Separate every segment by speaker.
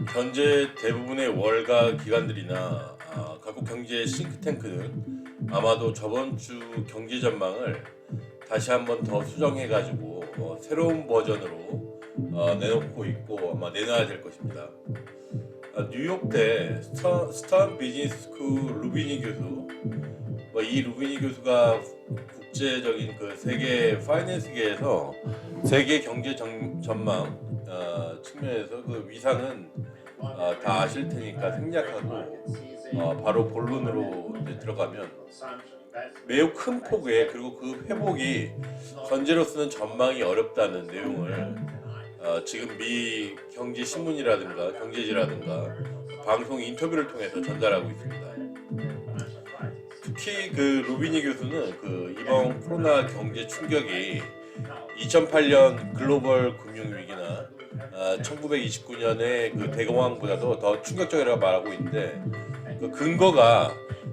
Speaker 1: 현재 대부분의 월가 기관들이나 각국 경제 싱크탱크는 아마도 저번 주 경제 전망을 다시 한번 더 수정해 가지고 새로운 버전으로 내놓고 있고 아마 내놔야 될 것입니다. 뉴욕대 스턴 비즈니스 스쿨 루비니 교수, 이 루비니 교수가 국제적인 그 세계 파이낸스계에서 세계 경제 전망 측면에서 그 위상은 다 아실 테니까 생략하고 바로 본론으로 이제 들어가면, 매우 큰 폭의, 그리고 그 회복이 현재로서는 전망이 어렵다는 내용을 지금 미 경제신문이라든가 경제지라든가 방송 인터뷰를 통해서 전달하고 있습니다. 특히 그 루비니 교수는 그 이번 코로나 경제 충격이 2008년 글로벌 금융위기나 1929년의 그 대공황보다도 더 충격적이라고 말하고 있는데, 그 근거가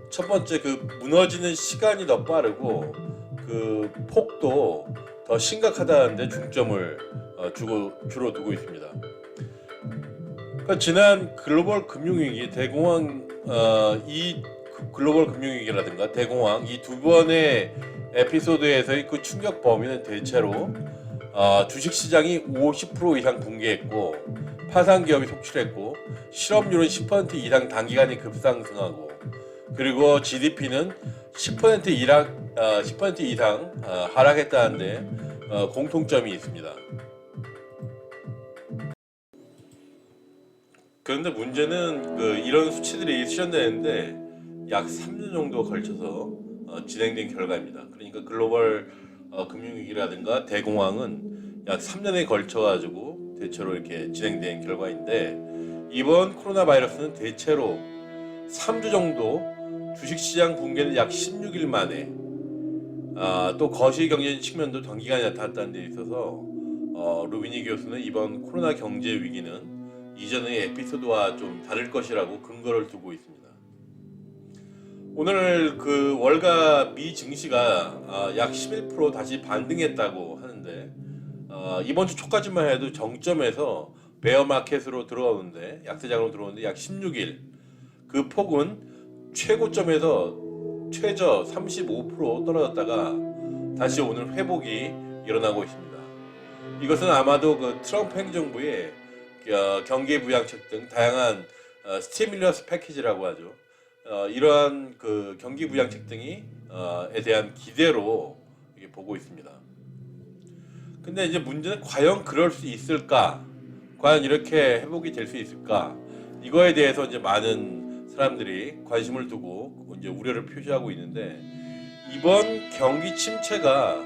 Speaker 1: 첫 번째 그 무너지는 시간이 더 빠르고 그 폭도 더 심각하다는 데 중점을 주로 두고 있습니다. 그러니까 지난 글로벌 금융위기, 대공황, 이 글로벌 금융위기라든가 대공황, 이 두 번의 에피소드에서의 그 충격 범위는 대체로 주식시장이 50% 이상 붕괴했고, 파산 기업이 속출했고, 실업률은 10% 이상 단기간에 급상승하고, 그리고 GDP는 10% 이상 하락했다는데 공통점이 있습니다. 그런데 문제는 이런 수치들이 실현되는데 약 3년 정도 걸쳐서 진행된 결과입니다. 그러니까 글로벌 금융위기라든가 대공황은 약 3년에 걸쳐 가지고 대체로 이렇게 진행된 결과인데, 이번 코로나 바이러스는 대체로 3주 정도 주식시장 붕괴는 약 16일 만에, 또 거시경제적인 측면도 단기간에 나타났다는 데 있어서 루비니 교수는 이번 코로나 경제 위기는 이전의 에피소드와 좀 다를 것이라고 근거를 두고 있습니다. 오늘 그 월가 미 증시가 약 11% 다시 반등했다고 하는데, 이번 주 초까지만 해도 정점에서 베어 마켓으로 들어오는데, 약세장으로 들어오는데 약 16일, 그 폭은 최고점에서 최저 35% 떨어졌다가 다시 오늘 회복이 일어나고 있습니다. 이것은 아마도 그 트럼프 행정부의 경기 부양책 등 다양한 스티뮬러스 패키지라고 하죠. 이러한 그 경기 부양책 등이 에 대한 기대로 보고 있습니다. 근데 이제 문제는 과연 그럴 수 있을까? 과연 이렇게 회복이 될 수 있을까? 이거에 대해서 이제 많은 사람들이 관심을 두고 이제 우려를 표시하고 있는데, 이번 경기 침체가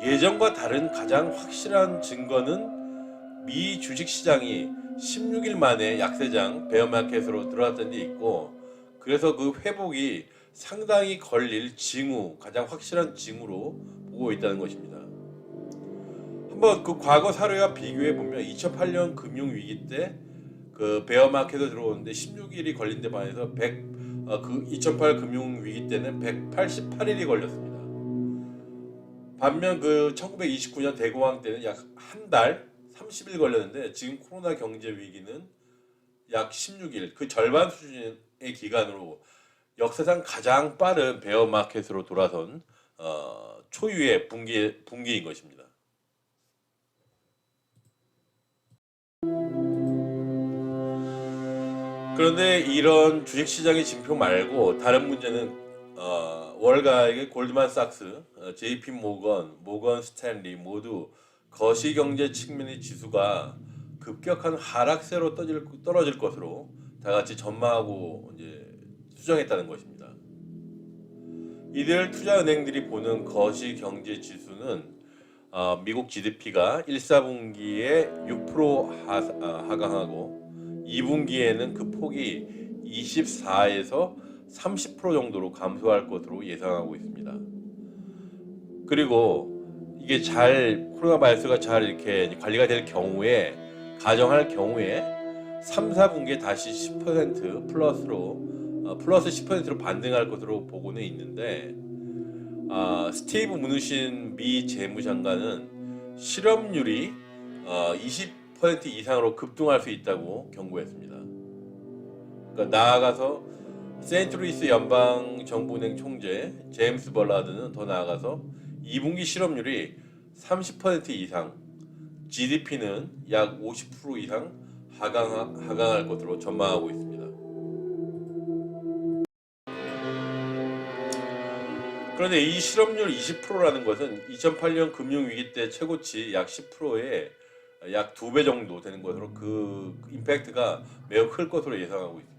Speaker 1: 예전과 다른 가장 확실한 증거는 미 주식시장이 16일 만에 약세장 베어마켓으로 들어왔던 데 있고, 그래서 그 회복이 상당히 걸릴 징후, 가장 확실한 징후로 보고 있다는 것입니다. 한번 그 과거 사례와 비교해 보면 2008년 금융위기 때 그 베어마켓에 들어오는데 16일이 걸린 데 반해서 그 2008 금융위기 때는 188일이 걸렸습니다. 반면 그 1929년 대공황 때는 약 한 달 30일 걸렸는데, 지금 코로나 경제 위기는 약 16일, 그 절반 수준의 기간으로 역사상 가장 빠른 베어마켓으로 돌아선 초유의 붕괴인 것입니다. 그런데 이런 주식시장의 진표 말고 다른 문제는 월가에게 골드만삭스, JP 모건 스탠리 모두 거시경제 측면의 지수가 급격한 하락세로 떨어질 것으로 다 같이 전망하고 이제 수정했다는 것입니다. 이들 투자은행들이 보는 거시경제 지수는 미국 GDP가 1, 4분기에 6% 하강하고 2분기에는 그 폭이 24에서 30% 정도로 감소할 것으로 예상하고 있습니다. 그리고 이게 코로나 바이러스가 잘 이렇게 관리가 될 경우에, 가정할 경우에 3, 4분기에 다시 10% 플러스 10%로 반등할 것으로 보고는 있는데, 스티브 무누신 미 재무장관은 실업률이 20% 이상으로 급등할 수 있다고 경고했습니다. 그러니까 나아가서 세인트루이스 연방정부은행 총재 제임스 벌라드는 더 나아가서 2분기 실업률이 30% 이상, GDP는 약 50% 이상 하강할 것으로 전망하고 있습니다. 그런데 이 실업률 20%라는 것은 2008년 금융위기 때 최고치 약 10%의 약 2배 정도 되는 것으로 그 임팩트가 매우 클 것으로 예상하고 있습니다.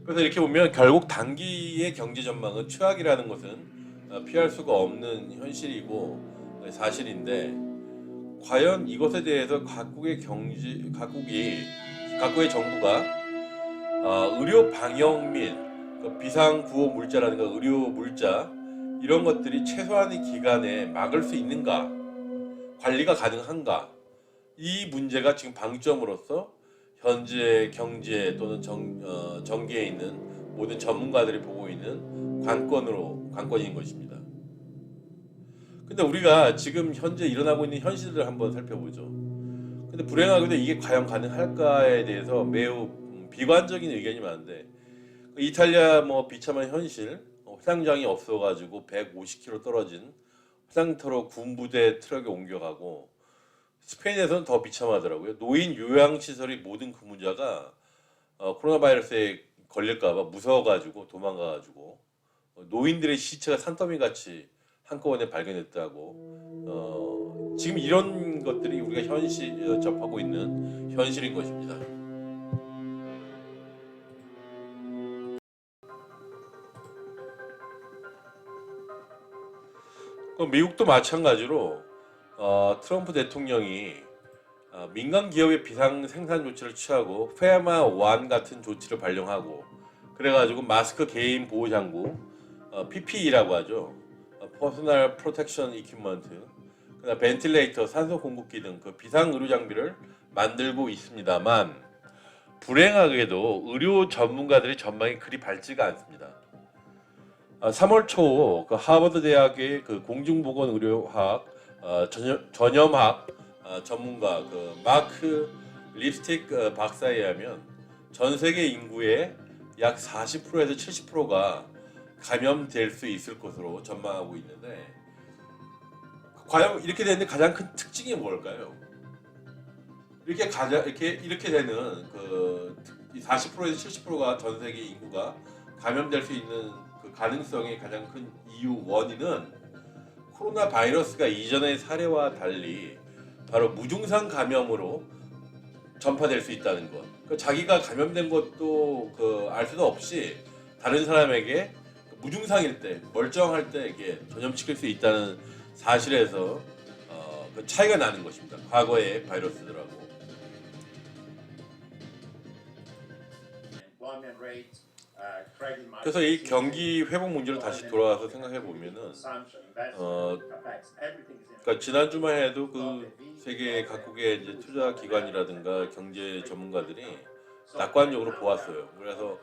Speaker 1: 그래서 이렇게 보면 결국 단기의 경제 전망은 최악이라는 것은 피할 수가 없는 현실이고 사실인데, 과연 이것에 대해서 각국의 정부가 의료 방역 및 비상 구호 물자라든가 의료 물자 이런 것들이 최소한의 기간에 막을 수 있는가, 관리가 가능한가, 이 문제가 지금 방점으로서 현재 경제 또는 정계에 있는 모든 전문가들이 보고 있는 관건인 것입니다. 근데 우리가 지금 현재 일어나고 있는 현실들을 한번 살펴보죠. 근데 불행하게도 이게 과연 가능할까에 대해서 매우 비관적인 의견이 많은데, 이탈리아 비참한 현실, 화장장이 없어가지고 150km 떨어진 화장터로 군부대 트럭에 옮겨가고, 스페인에서는 더 비참하더라고요. 노인 요양시설의 모든 근무자가 코로나 바이러스에 걸릴까봐 무서워가지고 도망가가지고 노인들의 시체가 산더미같이 한꺼번에 발견했다고. 지금 이런 것들이 우리가 접하고 있는 현실인 것입니다. 미국도 마찬가지로 트럼프 대통령이 민간 기업의 비상 생산 조치를 취하고 페마 1 같은 조치를 발령하고, 그래가지고 마스크, 개인 보호 장구, PPE라고 하죠. 퍼스널 프로텍션 이퀴먼트, 그다음 벤틸레이터, 산소 공급기 등 그 비상 의료 장비를 만들고 있습니다만, 불행하게도 의료 전문가들의 전망이 그리 밝지가 않습니다. 3월 초 하버드 대학의 공중보건의료학 전염학 전문가 마크 립스틱 박사에 의하면 전 세계 인구의 약 40%에서 70%가 감염될 수 있을 것으로 전망하고 있는데, 과연 이렇게 되는데 가장 큰 특징이 뭘까요? 이렇게 되는 40%에서 70%가 전 세계 인구가 감염될 수 있는 그 가능성의 가장 큰 이유 원인은 코로나 바이러스가 이전의 사례와 달리 바로 무증상 감염으로 전파될 수 있다는 것. 자기가 감염된 것도 알 수도 없이 다른 사람에게 무증상일 때, 멀쩡할 때 이게 전염시킬 수 있다는 사실에서 차이가 나는 것입니다. 과거의 바이러스들하고. 그래서 이 경기 회복 문제로 다시 돌아와서 생각해 보면은, 그러니까 지난주만 해도 세계 각국의 이제 투자 기관이라든가 경제 전문가들이 낙관적으로 보았어요. 그래서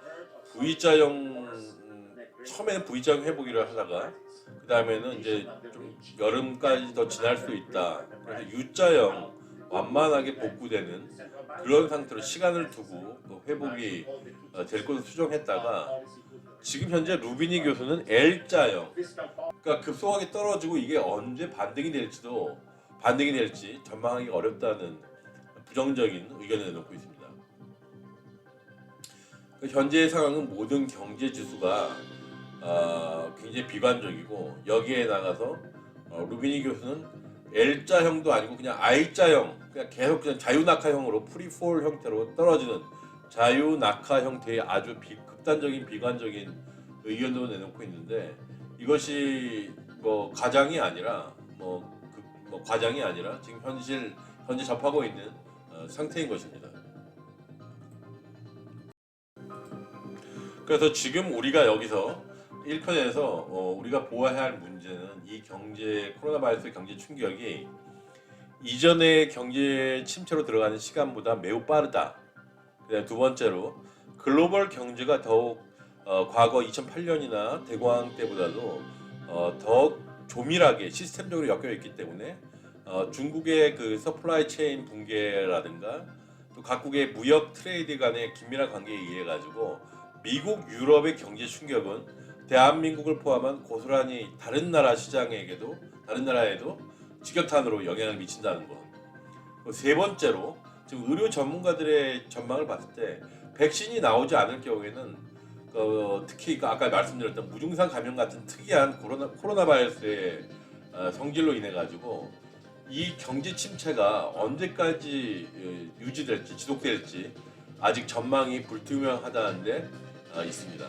Speaker 1: 처음에는 V자형 회복이라 하다가 그 다음에는 이제 좀 여름까지 더 지날 수 있다. 그래서 U자형 완만하게 복구되는 그런 상태로 시간을 두고 회복이 될 것으로 수정했다가, 지금 현재 루비니 교수는 L자형, 그러니까 급속하게 떨어지고 이게 언제 반등이 될지 전망하기 어렵다는 부정적인 의견을 내놓고 있습니다. 현재의 상황은 모든 경제 지수가 굉장히 비관적이고, 여기에 나가서 루비니 교수는 L자형도 아니고 그냥 I자형, 그냥 계속 자유낙하형으로 프리폴 형태로 떨어지는 자유낙하 형태의 아주 극단적인 비관적인 의견도 내놓고 있는데, 이것이 과장이 아니라 지금 현재 접하고 있는 상태인 것입니다. 그래서 지금 우리가 여기서 1편에서 우리가 보아야 할 문제는 이 코로나 바이러스 경제 충격이 이전의 경제 침체로 들어가는 시간보다 매우 빠르다. 두 번째로 글로벌 경제가 더욱 과거 2008년이나 대공황 때보다도 더 조밀하게 시스템적으로 엮여 있기 때문에 중국의 서플라이 체인 붕괴라든가 또 각국의 무역 트레이드 간의 긴밀한 관계에 의해 가지고 미국, 유럽의 경제 충격은 대한민국을 포함한 고스란히 다른 나라 시장에게도 다른 나라에도 직격탄으로 영향을 미친다는 것. 세 번째로 지금 의료 전문가들의 전망을 봤을 때 백신이 나오지 않을 경우에는 특히 아까 말씀드렸던 무증상 감염 같은 특이한 코로나 바이러스의 성질로 인해 가지고 이 경제 침체가 언제까지 유지될지 지속될지 아직 전망이 불투명하다는 데 있습니다.